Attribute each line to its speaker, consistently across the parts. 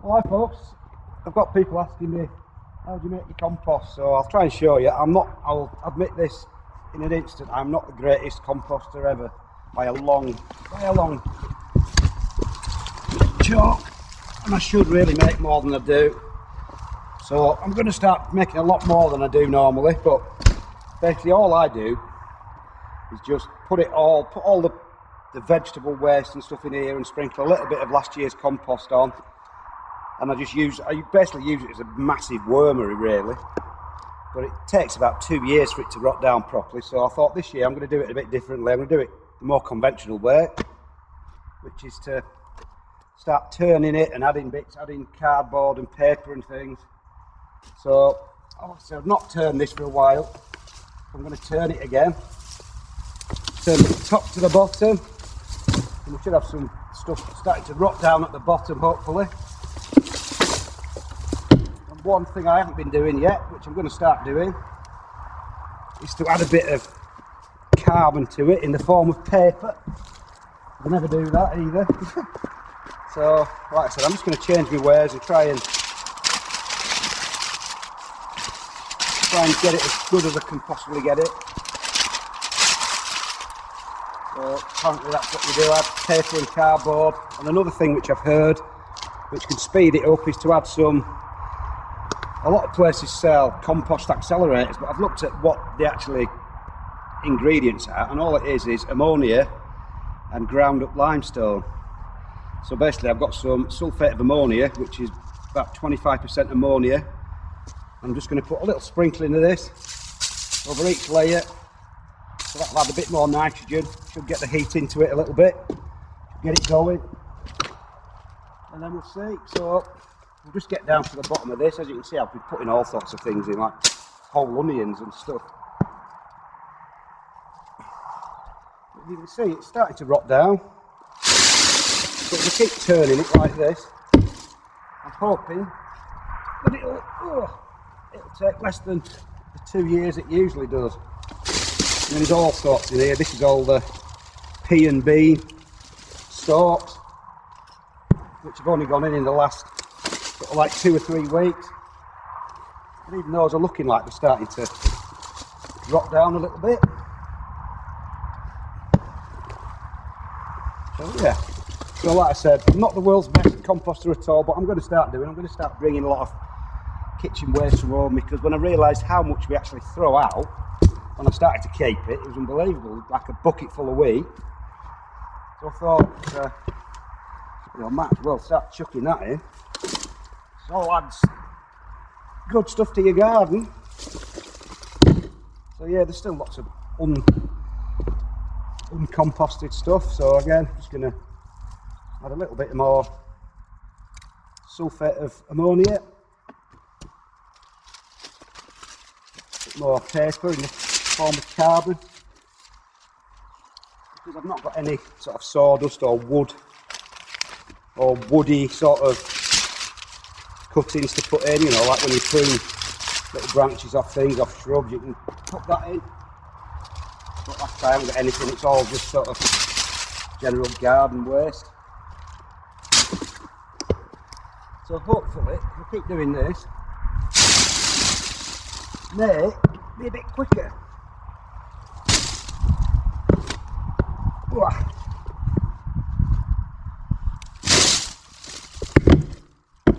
Speaker 1: Hi folks, I've got people asking me how do you make your compost, so I'll try and show you. I'll admit this in an instant, I'm not the greatest composter ever by a long chalk, and I should really make more than I do. So I'm going to start making a lot more than I do normally, but basically all I do is just put all the vegetable waste and stuff in here and sprinkle a little bit of last year's compost on. And I basically use it as a massive wormery really, but it takes about 2 years for it to rot down properly. So I thought this year I'm going to do it a bit differently. I'm going to do it the more conventional way, which is to start turning it and adding cardboard and paper and things. So obviously I've not turned this for a while. I'm going to turn it again, turn the top to the bottom, and we should have some stuff starting to rot down at the bottom hopefully. One thing I haven't been doing yet, which I'm going to start doing, is to add a bit of carbon to it in the form of paper. I never do that either. So, like I said, I'm just going to change my ways and try and get it as good as I can possibly get it. So, apparently that's what you do, add paper and cardboard. And another thing which I've heard, which can speed it up, is to add a lot of places sell compost accelerators, but I've looked at what the actual ingredients are, and all it is ammonia and ground up limestone. So basically I've got some sulfate of ammonia, which is about 25% ammonia. I'm just going to put a little sprinkling of this over each layer, so that'll add a bit more nitrogen, should get the heat into it a little bit, get it going, and then we'll see. So we'll just get down to the bottom of this. As you can see, I've been putting all sorts of things in, like whole onions and stuff. But you can see it's starting to rot down. But if I keep turning it like this, I'm hoping that it'll take less than the 2 years it usually does. And there's all sorts in here. This is all the pea and bean stalks, which have only gone in the last sort of like 2 or 3 weeks, and even those are looking like they're starting to drop down a little bit. So yeah, so like I said, I'm not the world's best composter at all, but I'm going to start bringing a lot of kitchen waste from home, because when I realised how much we actually throw out when I started to keep it, it was unbelievable, like a bucket full a week. So I thought, I might as well start chucking that in. So all adds good stuff to your garden. So yeah, there's still lots of uncomposted stuff. So again, I'm just going to add a little bit more sulfate of ammonia, a bit more paper in the form of carbon, because I've not got any sort of sawdust or woody sort of cuttings to put in, you know, like when you prune little branches off things, off shrubs, you can put that in. But like I say, I haven't got anything, it's all just sort of general garden waste. So hopefully, if I keep doing this, it may be a bit quicker.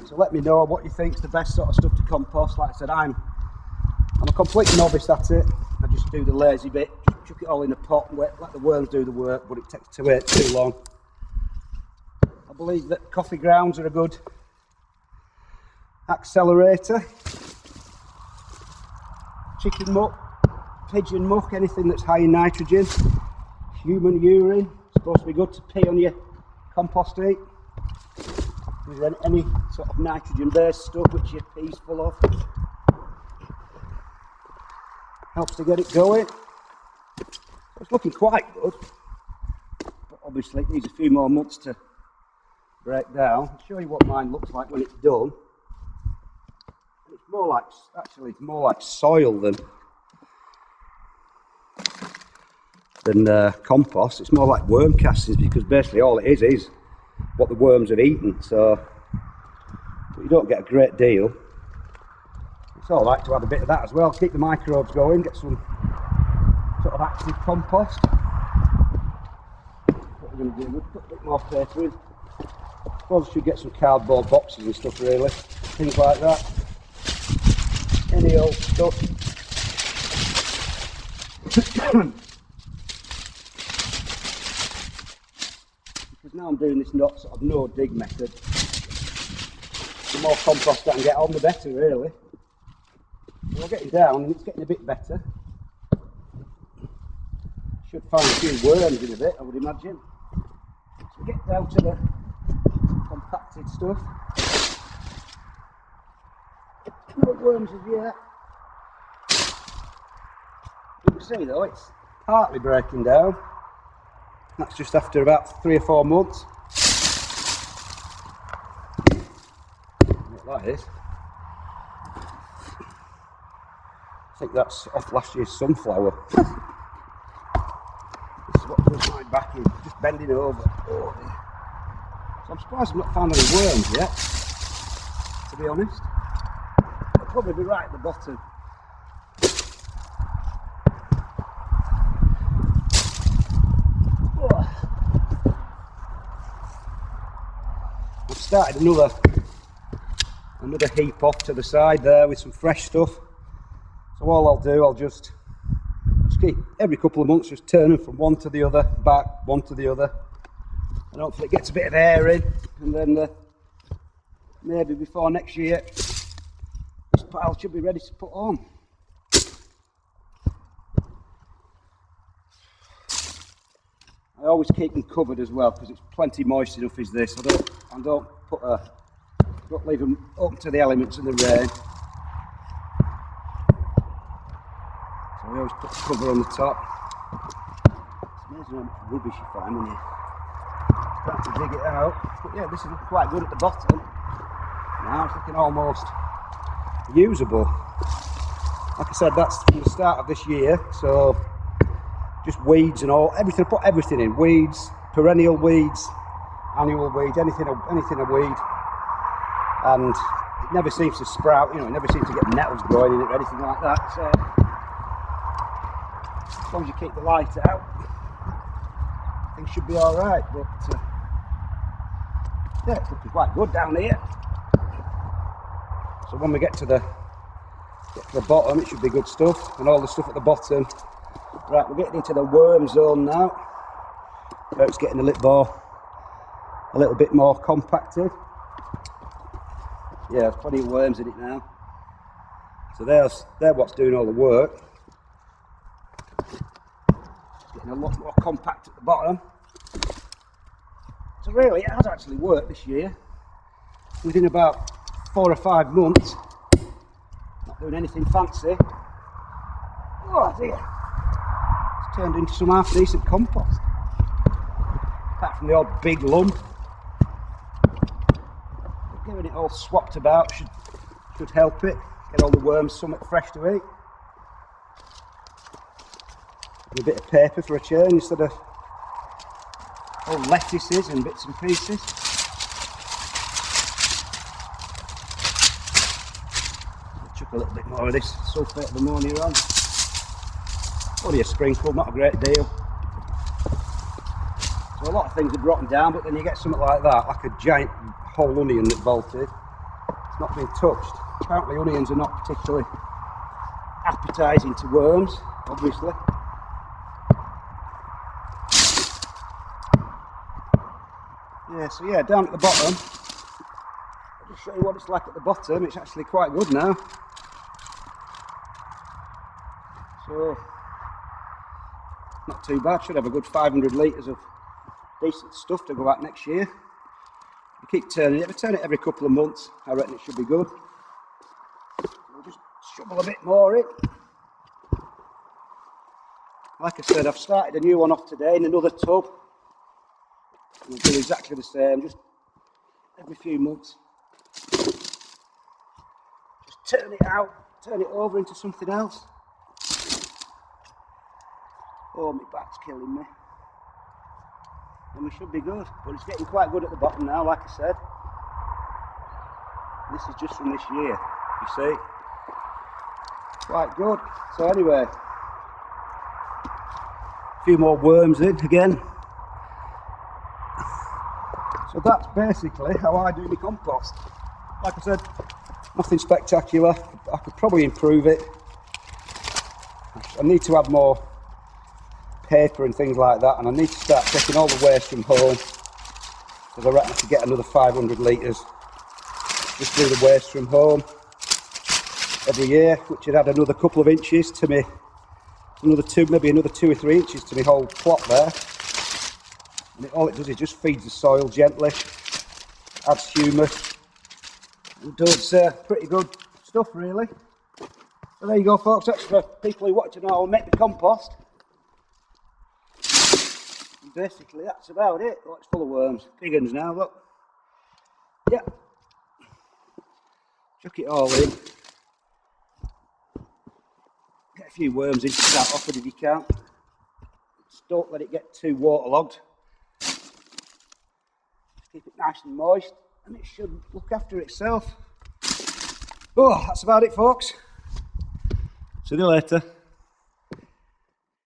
Speaker 1: So let me know what you think's the best sort of stuff to compost. Like I said, I'm a complete novice at it. I just do the lazy bit, just chuck it all in a pot and let the worms do the work, but it takes too long. I believe that coffee grounds are a good accelerator. Chicken muck, pigeon muck, anything that's high in nitrogen. Human urine, supposed to be good to pee on your compost heap. Is there any sort of nitrogen based stuff which your pea's full of? Helps to get it going. It's looking quite good, but obviously it needs a few more months to break down. I'll show you what mine looks like when it's done. It's more like soil than compost. It's more like worm castings, because basically all it is what the worms have eaten. So but you don't get a great deal. It's alright to add a bit of that as well, keep the microbes going, get some sort of active compost. What we're going to do, we'll put a bit more paper in. I suppose I should get some cardboard boxes and stuff really, things like that. Any old stuff. Because now I'm doing this sort of no dig method, the more compost I can get on the better really. So we're getting down and it's getting a bit better. Should find a few worms in a bit, I would imagine. So we get down to the compacted stuff. No worms as yet. You can see though, it's partly breaking down. That's just after about 3 or 4 months. Like this. I think that's off last year's sunflower. This is what does my back in, just bending over. Oh, so I'm surprised I've not found any worms yet, to be honest. They'll probably be right at the bottom. Oh. I've started another heap off to the side there with some fresh stuff. So all I'll do, I'll just keep every couple of months just turning from one to the other, back, one to the other, and hopefully it gets a bit of air in, and then maybe before next year this pile should be ready to put on. I always keep them covered as well because it's plenty moist enough as this. I don't leave them open to the elements and the rain. So I always put the cover on the top. It's amazing how much rubbish you find when you start to dig it out. But yeah, this is looking quite good at the bottom. Now it's looking almost usable. Like I said, that's from the start of this year, so just weeds and all, everything, I put everything in, weeds, perennial weeds, annual weeds, anything a weed. And it never seems to sprout, you know, it never seems to get nettles growing in it or anything like that. So as long as you keep the light out, things should be alright. But yeah, it's looking quite good down here. So when we get to the bottom, it should be good stuff, and all the stuff at the bottom. Right, we're getting into the worm zone now. Where it's getting a little bit more compacted. Yeah, there's plenty of worms in it now. So they're what's doing all the work. It's getting a lot more compact at the bottom. So really, it has actually worked this year. Within about 4 or 5 months, not doing anything fancy. Oh dear, it's turned into some half decent compost. Apart from the odd big lump. Giving it all swapped about should help it. Get all the worms something fresh to eat. And a bit of paper for a change instead of all lettuces and bits and pieces. I'll chuck a little bit more of this sulphate of ammonia on. Only a sprinkle, not a great deal. So a lot of things are dropping down, but then you get something like that, like a giant whole onion that bolted. It's not been touched. Apparently onions are not particularly appetising to worms, obviously. Yeah, so yeah, down at the bottom, I'll just show you what it's like at the bottom. It's actually quite good now. So, not too bad. Should have a good 500 litres of decent stuff to go out next year. You keep turning it. If I turn it every couple of months, I reckon it should be good. We'll just shovel a bit more in. Like I said, I've started a new one off today in another tub. We'll do exactly the same, just every few months. Just turn it out, turn it over into something else. Oh, my back's killing me. And we should be good, but it's getting quite good at the bottom now, like I said. This is just from this year, you see. Quite good. So anyway, a few more worms in again. So that's basically how I do my compost. Like I said, nothing spectacular. I could probably improve it. I need to add more paper and things like that, and I need to start taking all the waste from home, because I reckon I could get another 500 litres. Just do the waste from home every year, which would add another couple of inches to me, maybe another 2 or 3 inches to my whole plot there. And all it does is just feeds the soil gently, adds humus, and does pretty good stuff really. So there you go folks, that's for people who want to know how I make the compost. And basically that's about it. Oh, it's full of worms, big ones now, look. Yeah. Chuck it all in. Get a few worms in to start off with if you can. Just don't let it get too waterlogged. Just keep it nice and moist, and it should look after itself. Oh, that's about it folks. See you later.